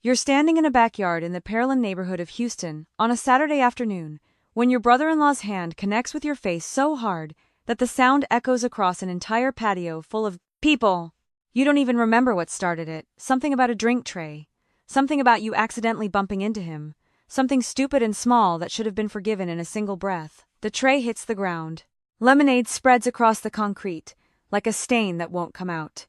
You're standing in a backyard in the Pearland neighborhood of Houston on a Saturday afternoon when your brother-in-law's hand connects with your face so hard that the sound echoes across an entire patio full of people. You don't even remember what started it. Something about a drink tray. Something about you accidentally bumping into him. Something stupid and small that should have been forgiven in a single breath. The tray hits the ground. Lemonade spreads across the concrete, like a stain that won't come out.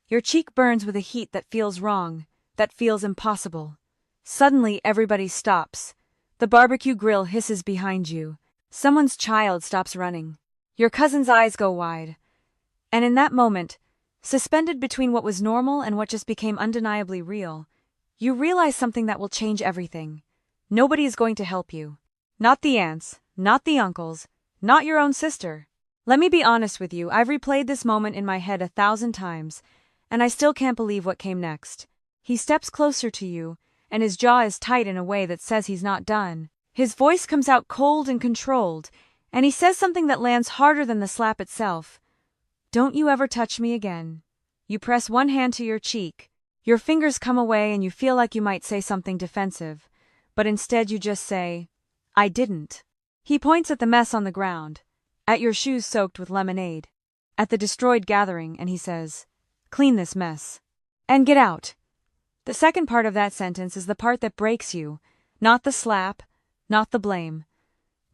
Your cheek burns with a heat that feels wrong, that feels impossible. Suddenly, everybody stops. The barbecue grill hisses behind you. Someone's child stops running. Your cousin's eyes go wide. And in that moment, suspended between what was normal and what just became undeniably real, you realize something that will change everything. Nobody is going to help you. Not the aunts, not the uncles, not your own sister. Let me be honest with you, I've replayed this moment in my head 1,000 times, and I still can't believe what came next. He steps closer to you, and his jaw is tight in a way that says he's not done. His voice comes out cold and controlled, and he says something that lands harder than the slap itself. Don't you ever touch me again. You press one hand to your cheek. Your fingers come away and you feel like you might say something defensive, but instead you just say, I didn't. He points at the mess on the ground, at your shoes soaked with lemonade, at the destroyed gathering, and he says, clean this mess. And get out. The second part of that sentence is the part that breaks you, not the slap, not the blame.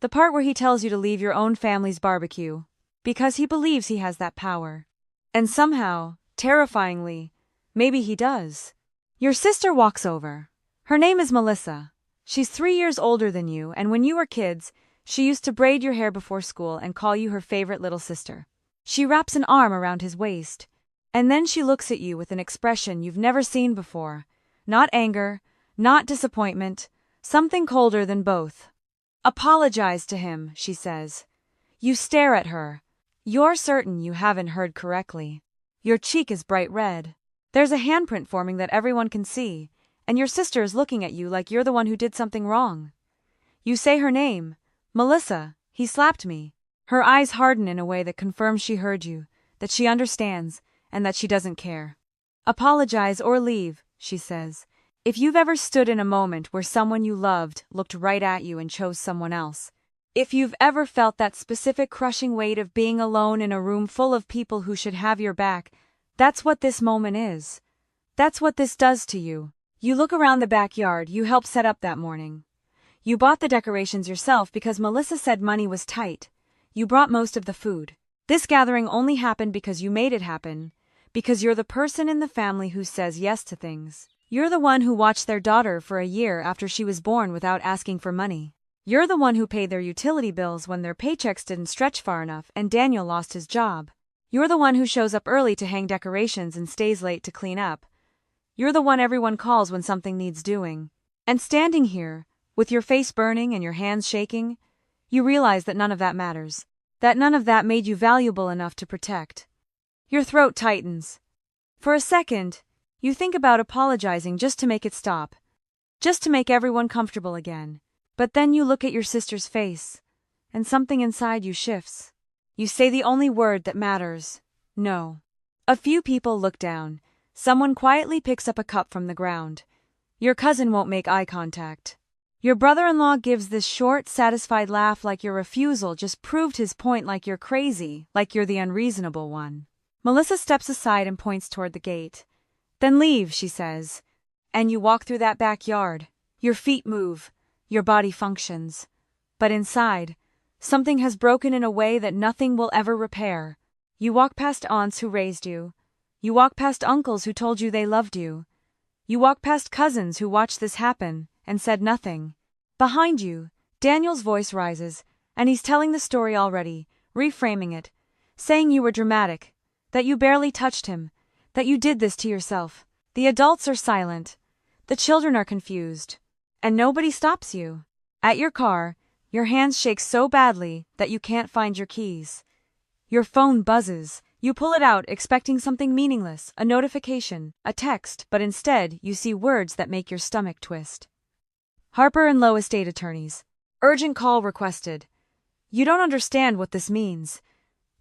The part where he tells you to leave your own family's barbecue, because he believes he has that power. And somehow, terrifyingly, maybe he does. Your sister walks over. Her name is Melissa. She's 3 years older than you, and when you were kids, she used to braid your hair before school and call you her favorite little sister. She wraps an arm around his waist, and then she looks at you with an expression you've never seen before. Not anger, not disappointment, something colder than both. Apologize to him, she says. You stare at her. You're certain you haven't heard correctly. Your cheek is bright red. There's a handprint forming that everyone can see, and your sister is looking at you like you're the one who did something wrong. You say her name, Melissa, he slapped me. Her eyes harden in a way that confirms she heard you, that she understands, and that she doesn't care. Apologize or leave, she says. If you've ever stood in a moment where someone you loved looked right at you and chose someone else, if you've ever felt that specific crushing weight of being alone in a room full of people who should have your back, that's what this moment is. That's what this does to you. You look around the backyard you helped set up that morning. You bought the decorations yourself because Melissa said money was tight. You brought most of the food. This gathering only happened because you made it happen, because you're the person in the family who says yes to things. You're the one who watched their daughter for a year after she was born without asking for money. You're the one who paid their utility bills when their paychecks didn't stretch far enough and Daniel lost his job. You're the one who shows up early to hang decorations and stays late to clean up. You're the one everyone calls when something needs doing. And standing here, with your face burning and your hands shaking, you realize that none of that matters. That none of that made you valuable enough to protect. Your throat tightens. For a second, you think about apologizing just to make it stop. Just to make everyone comfortable again. But then you look at your sister's face, and something inside you shifts. You say the only word that matters. No. A few people look down. Someone quietly picks up a cup from the ground. Your cousin won't make eye contact. Your brother-in-law gives this short, satisfied laugh like your refusal just proved his point, like you're crazy, like you're the unreasonable one. Melissa steps aside and points toward the gate. Then leave, she says. And you walk through that backyard. Your feet move. Your body functions. But inside, something has broken in a way that nothing will ever repair. You walk past aunts who raised you. You walk past uncles who told you they loved you. You walk past cousins who watched this happen and said nothing. Behind you, Daniel's voice rises, and he's telling the story already, reframing it, saying you were dramatic, that you barely touched him, that you did this to yourself. The adults are silent. The children are confused. And nobody stops you. At your car, your hands shake so badly that you can't find your keys. Your phone buzzes. You pull it out expecting something meaningless, a notification, a text, but instead you see words that make your stomach twist. Harper and Lowe estate attorneys. Urgent call requested. You don't understand what this means.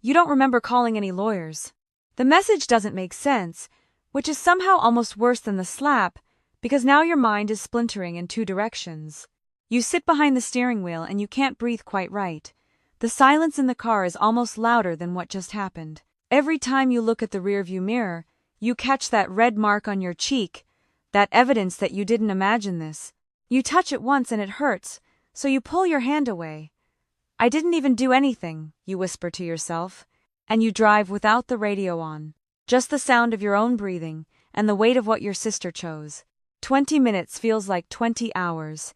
You don't remember calling any lawyers. The message doesn't make sense, which is somehow almost worse than the slap, because now your mind is splintering in two directions. You sit behind the steering wheel and you can't breathe quite right. The silence in the car is almost louder than what just happened. Every time you look at the rearview mirror, you catch that red mark on your cheek, that evidence that you didn't imagine this. You touch it once and it hurts, so you pull your hand away. I didn't even do anything, you whisper to yourself, and you drive without the radio on. Just the sound of your own breathing and the weight of what your sister chose. 20 minutes feels like 20 hours.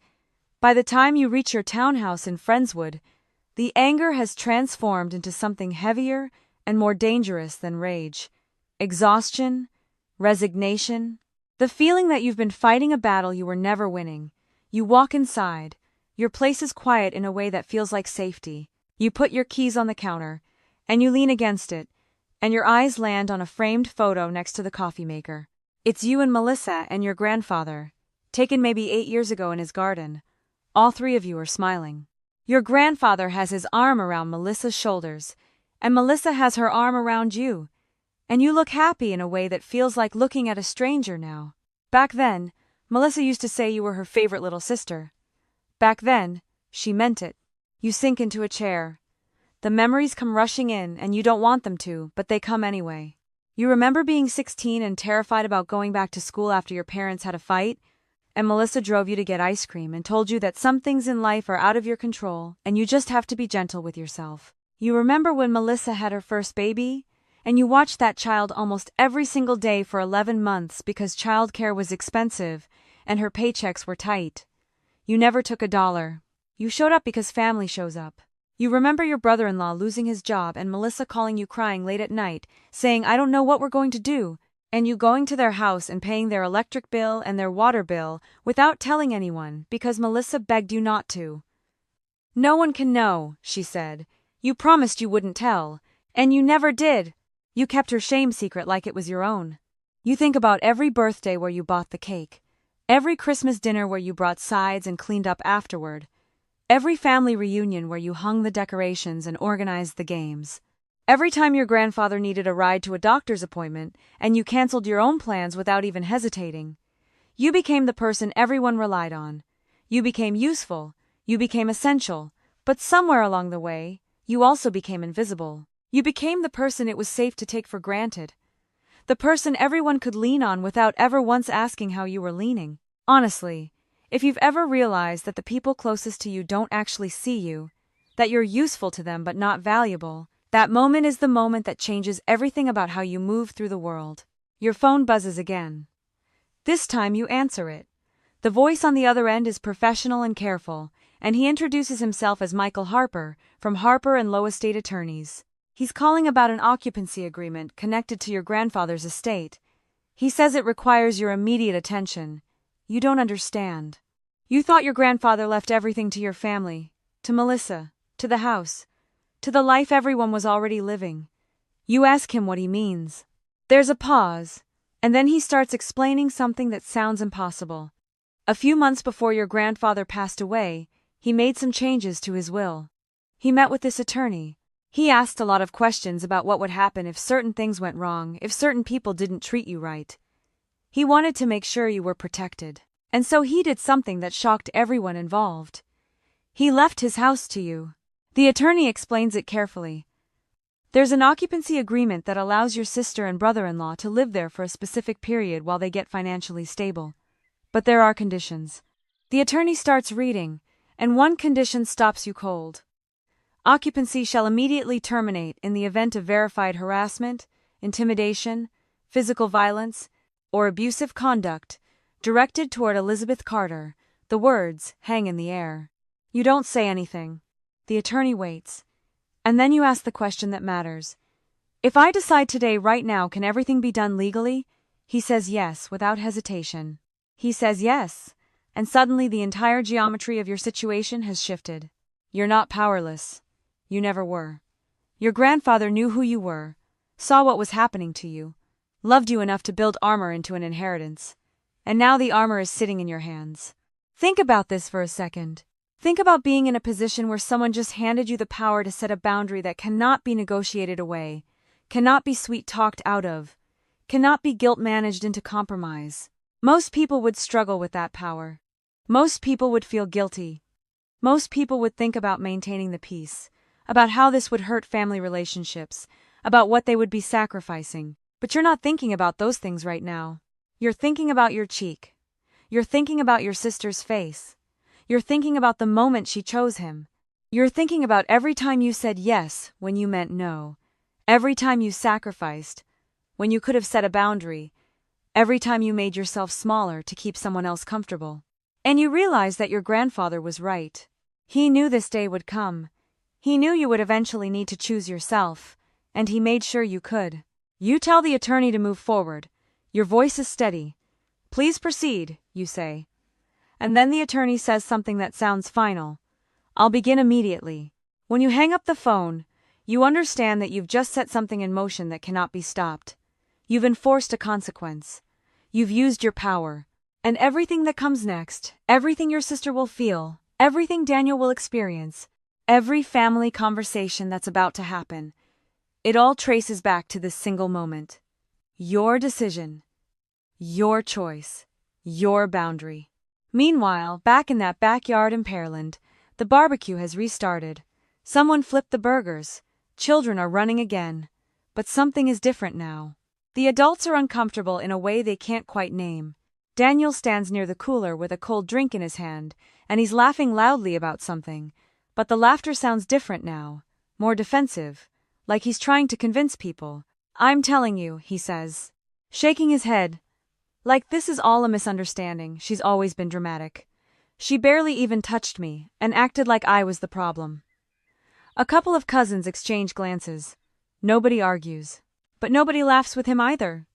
By the time you reach your townhouse in Friendswood, the anger has transformed into something heavier and more dangerous than rage. Exhaustion, resignation, the feeling that you've been fighting a battle you were never winning. You walk inside. Your place is quiet in a way that feels like safety. You put your keys on the counter, and you lean against it, and your eyes land on a framed photo next to the coffee maker. It's you and Melissa and your grandfather, taken maybe 8 years ago in his garden. All three of you are smiling. Your grandfather has his arm around Melissa's shoulders, and Melissa has her arm around you, and you look happy in a way that feels like looking at a stranger now. Back then, Melissa used to say you were her favorite little sister. Back then, she meant it. You sink into a chair. The memories come rushing in, and you don't want them to, but they come anyway. You remember being 16 and terrified about going back to school after your parents had a fight, and Melissa drove you to get ice cream and told you that some things in life are out of your control and you just have to be gentle with yourself. You remember when Melissa had her first baby, and you watched that child almost every single day for 11 months because childcare was expensive and her paychecks were tight. You never took $1. You showed up because family shows up. You remember your brother-in-law losing his job and Melissa calling you crying late at night, saying, "I don't know what we're going to do," and you going to their house and paying their electric bill and their water bill without telling anyone because Melissa begged you not to. "No one can know," she said. "You promised you wouldn't tell, and you never did." You kept her shame secret like it was your own. You think about every birthday where you bought the cake, every Christmas dinner where you brought sides and cleaned up afterward, every family reunion where you hung the decorations and organized the games, every time your grandfather needed a ride to a doctor's appointment and you canceled your own plans without even hesitating. You became the person everyone relied on. You became useful, you became essential, but somewhere along the way, you also became invisible. You became the person it was safe to take for granted. The person everyone could lean on without ever once asking how you were leaning. Honestly, if you've ever realized that the people closest to you don't actually see you, that you're useful to them but not valuable, that moment is the moment that changes everything about how you move through the world. Your phone buzzes again. This time you answer it. The voice on the other end is professional and careful, and he introduces himself as Michael Harper, from Harper & Lowe Estate Attorneys. He's calling about an occupancy agreement connected to your grandfather's estate. He says it requires your immediate attention. You don't understand. You thought your grandfather left everything to your family, to Melissa, to the house, to the life everyone was already living. You ask him what he means. There's a pause, and then he starts explaining something that sounds impossible. A few months before your grandfather passed away, he made some changes to his will. He met with this attorney. He asked a lot of questions about what would happen if certain things went wrong, if certain people didn't treat you right. He wanted to make sure you were protected. And so he did something that shocked everyone involved. He left his house to you. The attorney explains it carefully. There's an occupancy agreement that allows your sister and brother-in-law to live there for a specific period while they get financially stable. But there are conditions. The attorney starts reading, and one condition stops you cold. Occupancy shall immediately terminate in the event of verified harassment, intimidation, physical violence, or abusive conduct directed toward Elizabeth Carter. The words hang in the air. You don't say anything. The attorney waits. And then you ask the question that matters. If I decide today, right now, can everything be done legally? He says yes, without hesitation. He says yes, and suddenly the entire geometry of your situation has shifted. You're not powerless. You never were. Your grandfather knew who you were, saw what was happening to you, loved you enough to build armor into an inheritance. And now the armor is sitting in your hands. Think about this for a second. Think about being in a position where someone just handed you the power to set a boundary that cannot be negotiated away, cannot be sweet-talked out of, cannot be guilt-managed into compromise. Most people would struggle with that power. Most people would feel guilty. Most people would think about maintaining the peace, about how this would hurt family relationships, about what they would be sacrificing. But you're not thinking about those things right now. You're thinking about your cheek. You're thinking about your sister's face. You're thinking about the moment she chose him. You're thinking about every time you said yes when you meant no. Every time you sacrificed when you could have set a boundary. Every time you made yourself smaller to keep someone else comfortable. And you realize that your grandfather was right. He knew this day would come. He knew you would eventually need to choose yourself, and he made sure you could. You tell the attorney to move forward. Your voice is steady. Please proceed, you say. And then the attorney says something that sounds final. I'll begin immediately. When you hang up the phone, you understand that you've just set something in motion that cannot be stopped. You've enforced a consequence. You've used your power. And everything that comes next, everything your sister will feel, everything Daniel will experience, every family conversation that's about to happen, it all traces back to this single moment. Your decision. Your choice. Your boundary. Meanwhile, back in that backyard in Pearland, the barbecue has restarted. Someone flipped the burgers. Children are running again. But something is different now. The adults are uncomfortable in a way they can't quite name. Daniel stands near the cooler with a cold drink in his hand, and he's laughing loudly about something. But the laughter sounds different now, more defensive, like he's trying to convince people. I'm telling you, he says, shaking his head. Like this is all a misunderstanding. She's always been dramatic. She barely even touched me, and acted like I was the problem. A couple of cousins exchange glances. Nobody argues. But nobody laughs with him either.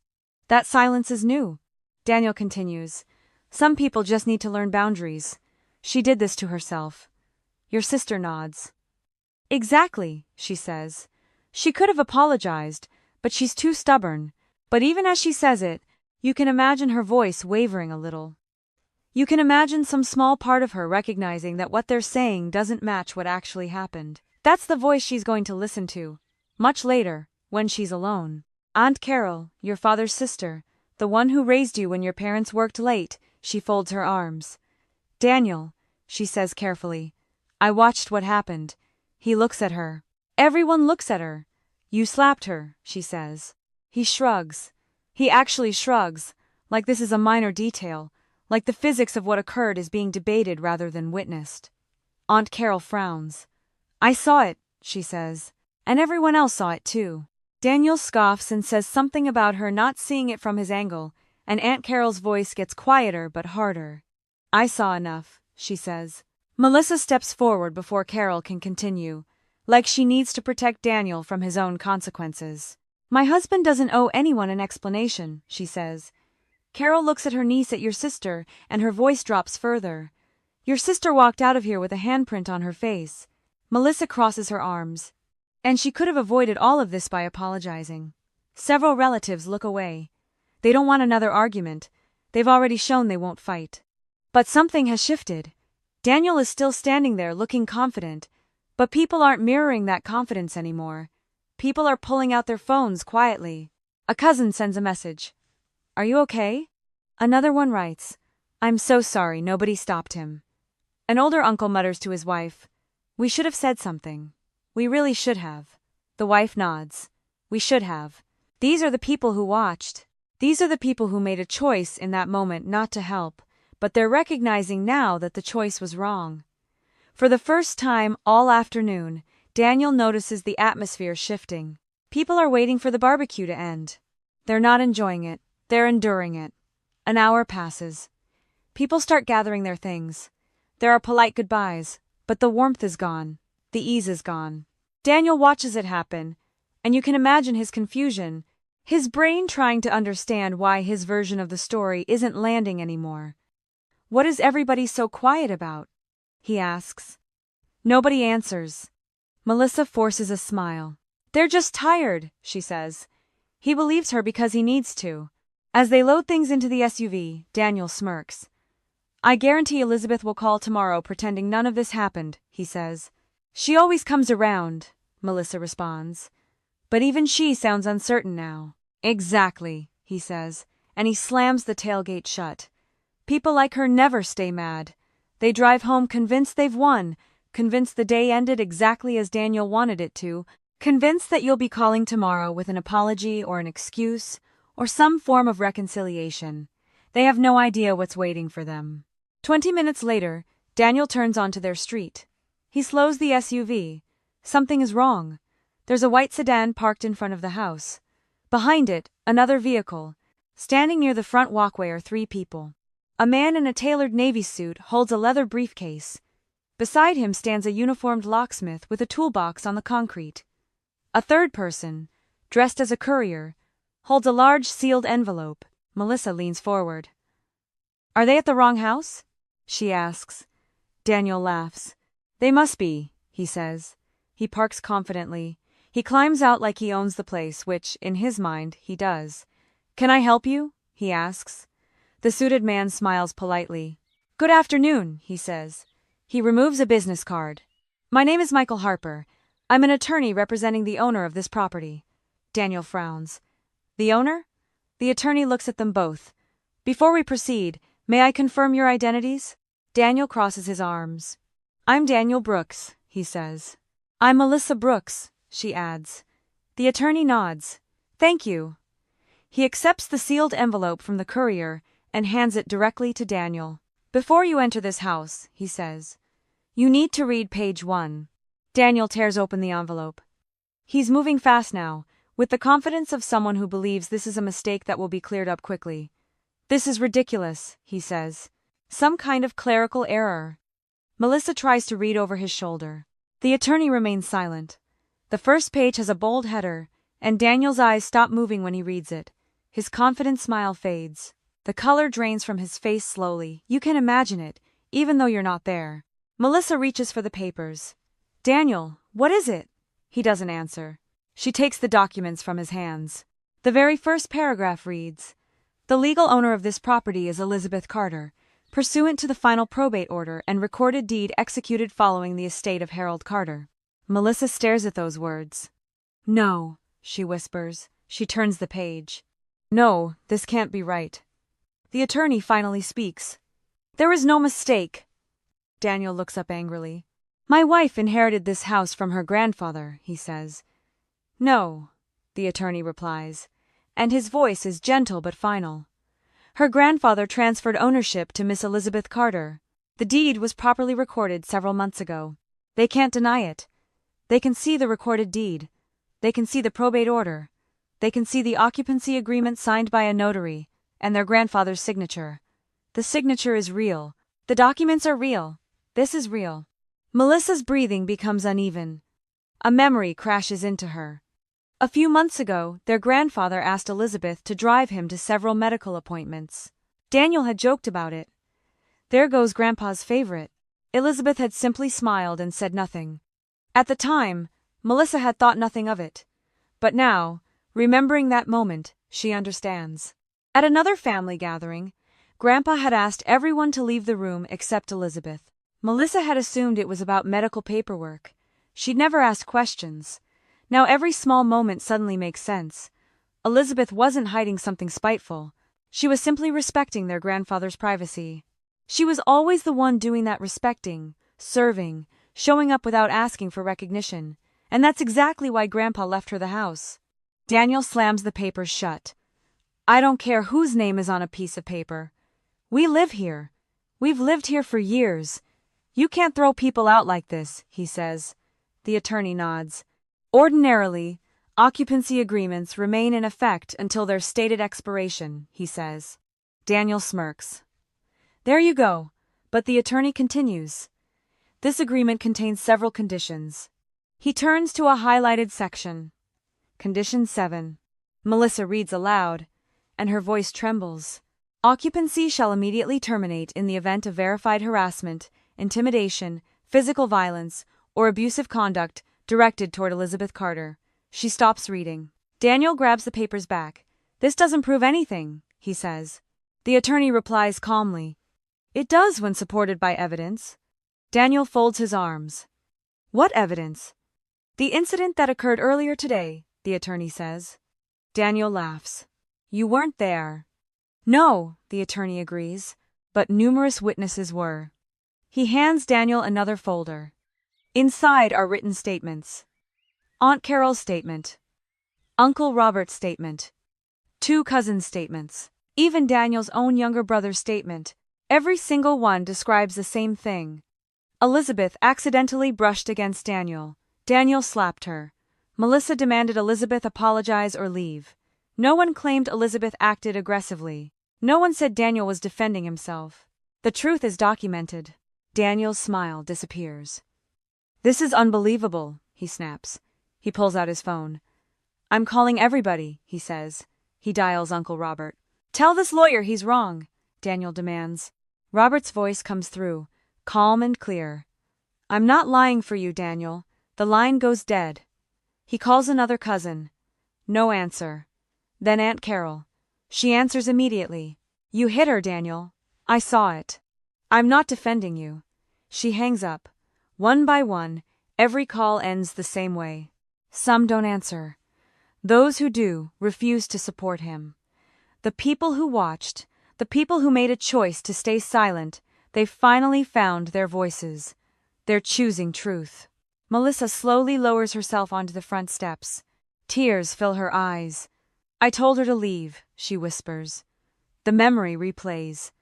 That silence is new. Daniel continues. Some people just need to learn boundaries. She did this to herself. Your sister nods. Exactly, she says. She could have apologized, but she's too stubborn. But even as she says it, you can imagine her voice wavering a little. You can imagine some small part of her recognizing that what they're saying doesn't match what actually happened. That's the voice she's going to listen to. Much later, when she's alone. Aunt Carol, your father's sister, the one who raised you when your parents worked late, she folds her arms. Daniel, she says carefully. I watched what happened. He looks at her. Everyone looks at her. You slapped her, she says. He shrugs. He actually shrugs, like this is a minor detail, like the physics of what occurred is being debated rather than witnessed. Aunt Carol frowns. I saw it, she says. And everyone else saw it too. Daniel scoffs and says something about her not seeing it from his angle, and Aunt Carol's voice gets quieter but harder. I saw enough, she says. Melissa steps forward before Carol can continue, like she needs to protect Daniel from his own consequences. My husband doesn't owe anyone an explanation, she says. Carol looks at her niece, at your sister, and her voice drops further. Your sister walked out of here with a handprint on her face. Melissa crosses her arms. And she could have avoided all of this by apologizing. Several relatives look away. They don't want another argument. They've already shown they won't fight. But something has shifted. Daniel is still standing there looking confident, but people aren't mirroring that confidence anymore. People are pulling out their phones quietly. A cousin sends a message. Are you okay? Another one writes, I'm so sorry, nobody stopped him. An older uncle mutters to his wife, we should have said something. We really should have. The wife nods. We should have. These are the people who watched. These are the people who made a choice in that moment not to help, but they're recognizing now that the choice was wrong. For the first time all afternoon, Daniel notices the atmosphere shifting. People are waiting for the barbecue to end. They're not enjoying it. They're enduring it. An hour passes. People start gathering their things. There are polite goodbyes, but the warmth is gone. The ease is gone. Daniel watches it happen, and you can imagine his confusion, his brain trying to understand why his version of the story isn't landing anymore. What is everybody so quiet about? He asks. Nobody answers. Melissa forces a smile. They're just tired, she says. He believes her because he needs to. As they load things into the SUV, Daniel smirks. I guarantee Elizabeth will call tomorrow pretending none of this happened, he says. She always comes around, Melissa responds. But even she sounds uncertain now. Exactly, he says. and he slams the tailgate shut. People like her never stay mad. They drive home convinced they've won, convinced the day ended exactly as Daniel wanted it to, convinced that you'll be calling tomorrow with an apology or an excuse, or some form of reconciliation. They have no idea what's waiting for them. 20 minutes later, Daniel turns onto their street. He slows the SUV. Something is wrong. There's a white sedan parked in front of the house. Behind it, another vehicle. Standing near the front walkway are 3 people. A man in a tailored navy suit holds a leather briefcase. Beside him stands a uniformed locksmith with a toolbox on the concrete. A third person, dressed as a courier, holds a large sealed envelope. Melissa leans forward. "Are they at the wrong house?" she asks. Daniel laughs. "They must be," he says. He parks confidently. He climbs out like he owns the place, which, in his mind, he does. "Can I help you?" he asks. The suited man smiles politely. "Good afternoon," he says. He removes a business card. "My name is Michael Harper. I'm an attorney representing the owner of this property." Daniel frowns. "The owner?" The attorney looks at them both. "Before we proceed, may I confirm your identities?" Daniel crosses his arms. "I'm Daniel Brooks," he says. "I'm Melissa Brooks," she adds. The attorney nods. "Thank you." He accepts the sealed envelope from the courier and hands it directly to Daniel. "Before you enter this house," he says, "you need to read page 1. Daniel tears open the envelope. He's moving fast now, with the confidence of someone who believes this is a mistake that will be cleared up quickly. "This is ridiculous," he says. "Some kind of clerical error." Melissa tries to read over his shoulder. The attorney remains silent. The first page has a bold header, and Daniel's eyes stop moving when he reads it. His confident smile fades. The color drains from his face slowly. You can imagine it, even though you're not there. Melissa reaches for the papers. "Daniel, what is it?" He doesn't answer. She takes the documents from his hands. The very first paragraph reads, "The legal owner of this property is Elizabeth Carter, pursuant to the final probate order and recorded deed executed following the estate of Harold Carter." Melissa stares at those words. "No," she whispers. She turns the page. "No, this can't be right." The attorney finally speaks. "There is no mistake." Daniel looks up angrily. "My wife inherited this house from her grandfather," he says. "No," the attorney replies, and his voice is gentle but final. "Her grandfather transferred ownership to Miss Elizabeth Carter. The deed was properly recorded several months ago. They can't deny it. They can see the recorded deed. They can see the probate order. They can see the occupancy agreement signed by a notary, and their grandfather's signature. The signature is real. The documents are real. This is real." Melissa's breathing becomes uneven. A memory crashes into her. A few months ago, their grandfather asked Elizabeth to drive him to several medical appointments. Daniel had joked about it. There goes Grandpa's favorite. Elizabeth had simply smiled and said nothing. At the time, Melissa had thought nothing of it. But now, remembering that moment, she understands. At another family gathering, Grandpa had asked everyone to leave the room except Elizabeth. Melissa had assumed it was about medical paperwork. She'd never asked questions. Now every small moment suddenly makes sense. Elizabeth wasn't hiding something spiteful. She was simply respecting their grandfather's privacy. She was always the one doing that respecting, serving, showing up without asking for recognition. And that's exactly why Grandpa left her the house. Daniel slams the papers shut. "I don't care whose name is on a piece of paper. We live here. We've lived here for years. You can't throw people out like this," he says. The attorney nods. "Ordinarily, occupancy agreements remain in effect until their stated expiration," he says. Daniel smirks. "There you go," but the attorney continues. "This agreement contains several conditions." He turns to a highlighted section. Condition 7. Melissa reads aloud, and her voice trembles. "Occupancy shall immediately terminate in the event of verified harassment, intimidation, physical violence, or abusive conduct directed toward Elizabeth Carter." She stops reading. Daniel grabs the papers back. "This doesn't prove anything," he says. The attorney replies calmly. "It does when supported by evidence." Daniel folds his arms. "What evidence?" "The incident that occurred earlier today," the attorney says. Daniel laughs. "You weren't there." No, the attorney agrees, but numerous witnesses were. He hands Daniel another folder. Inside are written statements. Aunt Carol's statement. Uncle Robert's statement. Two cousins' statements. Even Daniel's own younger brother's statement. Every single one describes the same thing. Elizabeth accidentally brushed against Daniel. Daniel slapped her. Melissa demanded Elizabeth apologize or leave. No one claimed Elizabeth acted aggressively. No one said Daniel was defending himself. The truth is documented. Daniel's smile disappears. This is unbelievable, he snaps. He pulls out his phone. I'm calling everybody, he says. He dials Uncle Robert. Tell this lawyer he's wrong, Daniel demands. Robert's voice comes through, calm and clear. I'm not lying for you, Daniel. The line goes dead. He calls another cousin. No answer. Then Aunt Carol. She answers immediately. You hit her, Daniel. I saw it. I'm not defending you. She hangs up. One by one, every call ends the same way. Some don't answer. Those who do refuse to support him. The people who watched, the people who made a choice to stay silent, they finally found their voices. They're choosing truth. Melissa slowly lowers herself onto the front steps. Tears fill her eyes. I told her to leave, she whispers. The memory replays.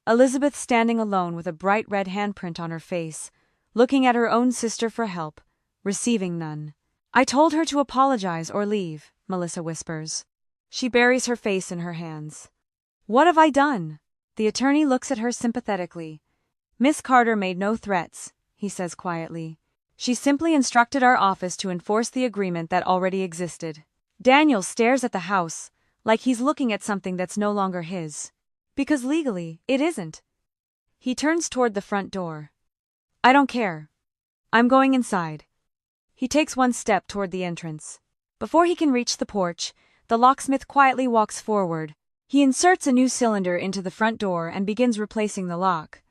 Elizabeth standing alone with a bright red handprint on her face, looking at her own sister for help, receiving none. I told her to apologize or leave, Melissa whispers. She buries her face in her hands. What have I done? The attorney looks at her sympathetically. Miss Carter made no threats, he says quietly. She simply instructed our office to enforce the agreement that already existed. Daniel stares at the house, like he's looking at something that's no longer his. Because legally, it isn't. He turns toward the front door. I don't care. I'm going inside. He takes one step toward the entrance. Before he can reach the porch, the locksmith quietly walks forward. He inserts a new cylinder into the front door and begins replacing the lock.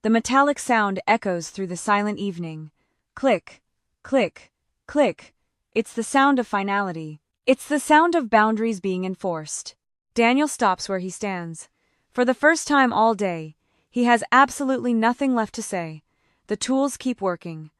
The metallic sound echoes through the silent evening. Click, click, click. It's the sound of finality. It's the sound of boundaries being enforced. Daniel stops where he stands. For the first time all day, he has absolutely nothing left to say. The tools keep working.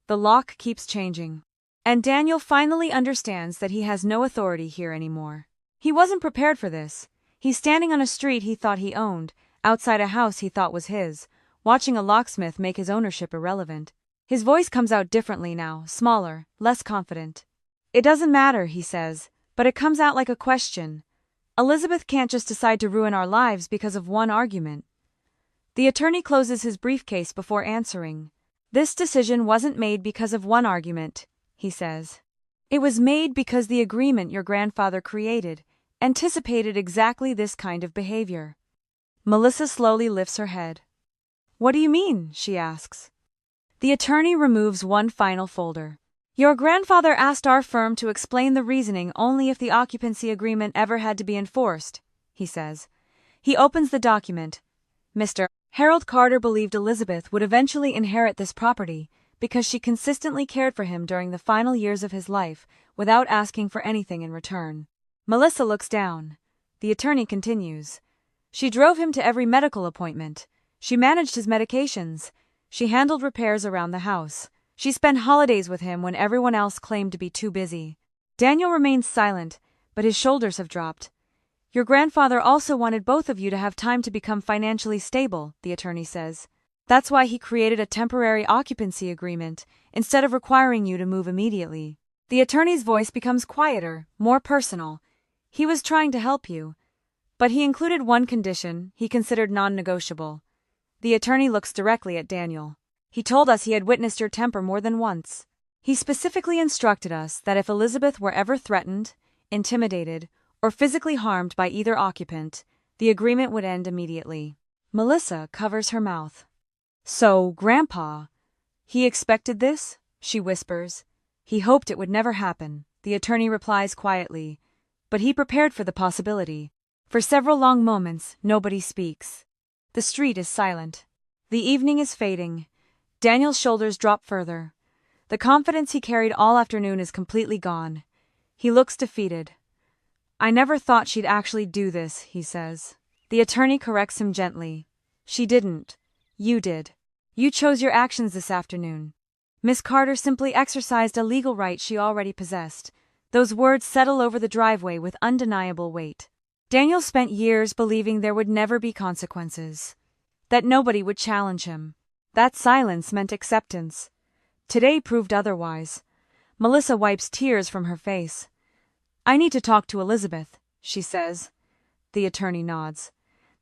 The lock keeps changing. And Daniel finally understands that he has no authority here anymore. He wasn't prepared for this. He's standing on a street he thought he owned, outside a house he thought was his, watching a locksmith make his ownership irrelevant. His voice comes out differently now, smaller, less confident. It doesn't matter, he says, but it comes out like a question. Elizabeth can't just decide to ruin our lives because of one argument. The attorney closes his briefcase before answering. This decision wasn't made because of one argument, he says. It was made because the agreement your grandfather created anticipated exactly this kind of behavior. Melissa slowly lifts her head. What do you mean? She asks. The attorney removes one final folder. Your grandfather asked our firm to explain the reasoning only if the occupancy agreement ever had to be enforced, he says. He opens the document. Mr. Harold Carter believed Elizabeth would eventually inherit this property because she consistently cared for him during the final years of his life without asking for anything in return. Melissa looks down. The attorney continues. She drove him to every medical appointment. She managed his medications. She handled repairs around the house. She spent holidays with him when everyone else claimed to be too busy. Daniel remains silent, but his shoulders have dropped. Your grandfather also wanted both of you to have time to become financially stable, the attorney says. That's why he created a temporary occupancy agreement, instead of requiring you to move immediately. The attorney's voice becomes quieter, more personal. He was trying to help you, but he included one condition he considered non-negotiable. The attorney looks directly at Daniel. He told us he had witnessed your temper more than once. He specifically instructed us that if Elizabeth were ever threatened, intimidated, or physically harmed by either occupant, the agreement would end immediately. Melissa covers her mouth. So, Grandpa, he expected this? She whispers. He hoped it would never happen, the attorney replies quietly, but he prepared for the possibility. For several long moments, nobody speaks. The street is silent. The evening is fading. Daniel's shoulders drop further. The confidence he carried all afternoon is completely gone. He looks defeated. I never thought she'd actually do this, he says. The attorney corrects him gently. She didn't. You did. You chose your actions this afternoon. Miss Carter simply exercised a legal right she already possessed. Those words settle over the driveway with undeniable weight. Daniel spent years believing there would never be consequences, that nobody would challenge him. That silence meant acceptance. Today proved otherwise. Melissa wipes tears from her face. I need to talk to Elizabeth, she says. The attorney nods.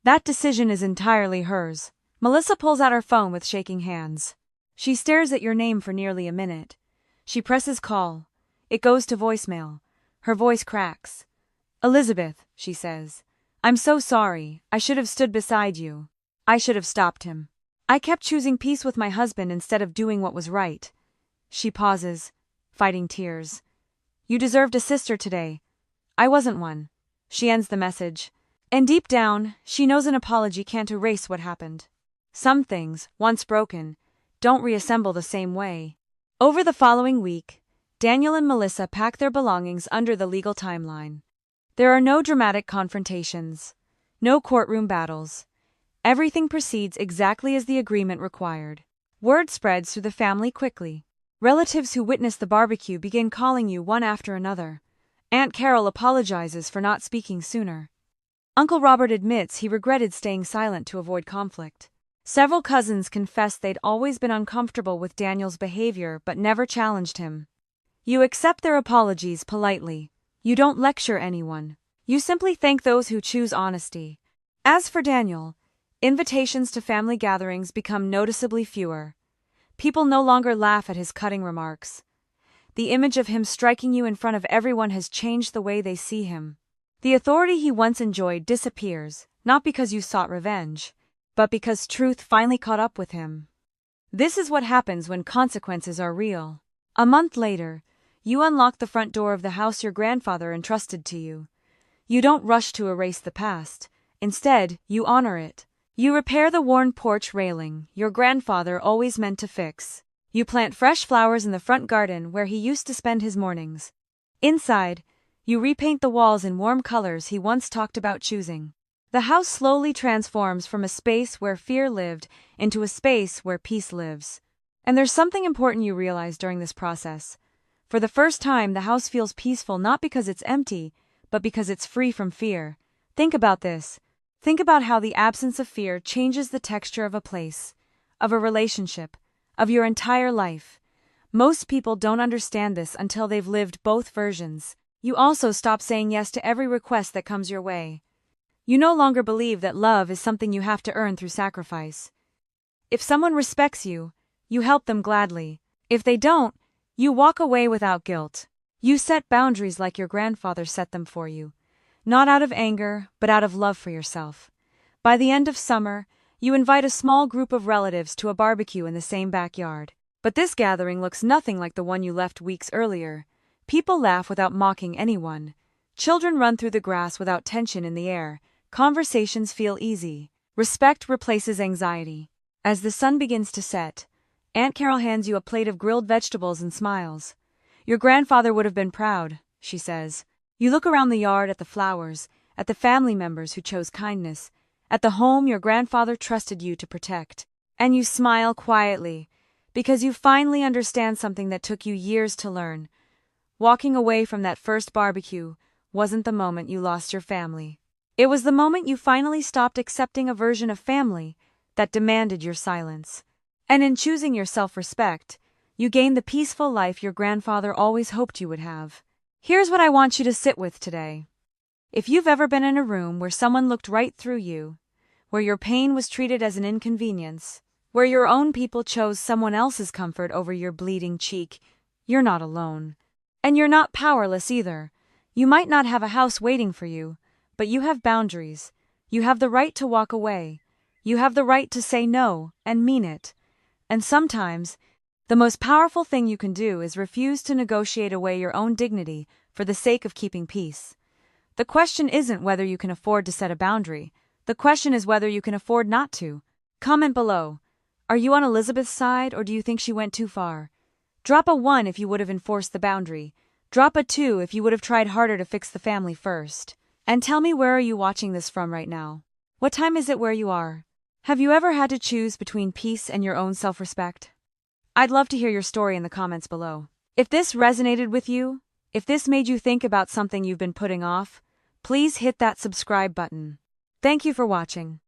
That decision is entirely hers. Melissa pulls out her phone with shaking hands. She stares at your name for nearly a minute. She presses call. It goes to voicemail. Her voice cracks. Elizabeth, she says. I'm so sorry. I should have stood beside you. I should have stopped him. I kept choosing peace with my husband instead of doing what was right. She pauses, fighting tears. You deserved a sister today. I wasn't one. She ends the message. And deep down, she knows an apology can't erase what happened. Some things, once broken, don't reassemble the same way. Over the following week, Daniel and Melissa pack their belongings under the legal timeline. There are no dramatic confrontations, no courtroom battles. Everything proceeds exactly as the agreement required. Word spreads through the family quickly. Relatives who witness the barbecue begin calling you one after another. Aunt Carol apologizes for not speaking sooner. Uncle Robert admits he regretted staying silent to avoid conflict. Several cousins confess they'd always been uncomfortable with Daniel's behavior but never challenged him. You accept their apologies politely. You don't lecture anyone. You simply thank those who choose honesty. As for Daniel, invitations to family gatherings become noticeably fewer. People no longer laugh at his cutting remarks. The image of him striking you in front of everyone has changed the way they see him. The authority he once enjoyed disappears, not because you sought revenge, but because truth finally caught up with him. This is what happens when consequences are real. A month later, you unlock the front door of the house your grandfather entrusted to you. You don't rush to erase the past. Instead, you honor it. You repair the worn porch railing your grandfather always meant to fix. You plant fresh flowers in the front garden where he used to spend his mornings. Inside, you repaint the walls in warm colors he once talked about choosing. The house slowly transforms from a space where fear lived into a space where peace lives. And there's something important you realize during this process. For the first time, the house feels peaceful not because it's empty, but because it's free from fear. Think about this. Think about how the absence of fear changes the texture of a place, of a relationship, of your entire life. Most people don't understand this until they've lived both versions. You also stop saying yes to every request that comes your way. You no longer believe that love is something you have to earn through sacrifice. If someone respects you, you help them gladly. If they don't, you walk away without guilt. You set boundaries like your grandfather set them for you. Not out of anger, but out of love for yourself. By the end of summer, you invite a small group of relatives to a barbecue in the same backyard. But this gathering looks nothing like the one you left weeks earlier. People laugh without mocking anyone. Children run through the grass without tension in the air. Conversations feel easy. Respect replaces anxiety. As the sun begins to set, Aunt Carol hands you a plate of grilled vegetables and smiles. Your grandfather would have been proud, she says. You look around the yard at the flowers, at the family members who chose kindness, at the home your grandfather trusted you to protect. And you smile quietly, because you finally understand something that took you years to learn. Walking away from that first barbecue wasn't the moment you lost your family. It was the moment you finally stopped accepting a version of family that demanded your silence. And in choosing your self-respect, you gained the peaceful life your grandfather always hoped you would have. Here's what I want you to sit with today. If you've ever been in a room where someone looked right through you, where your pain was treated as an inconvenience, where your own people chose someone else's comfort over your bleeding cheek, you're not alone. And you're not powerless either. You might not have a house waiting for you, but you have boundaries. You have the right to walk away. You have the right to say no and mean it. And sometimes, the most powerful thing you can do is refuse to negotiate away your own dignity for the sake of keeping peace. The question isn't whether you can afford to set a boundary. The question is whether you can afford not to. Comment below. Are you on Elizabeth's side, or do you think she went too far? Drop a 1 if you would have enforced the boundary. Drop a 2 if you would have tried harder to fix the family first. And tell me, where are you watching this from right now? What time is it where you are? Have you ever had to choose between peace and your own self-respect? I'd love to hear your story in the comments below. If this resonated with you, if this made you think about something you've been putting off, please hit that subscribe button. Thank you for watching.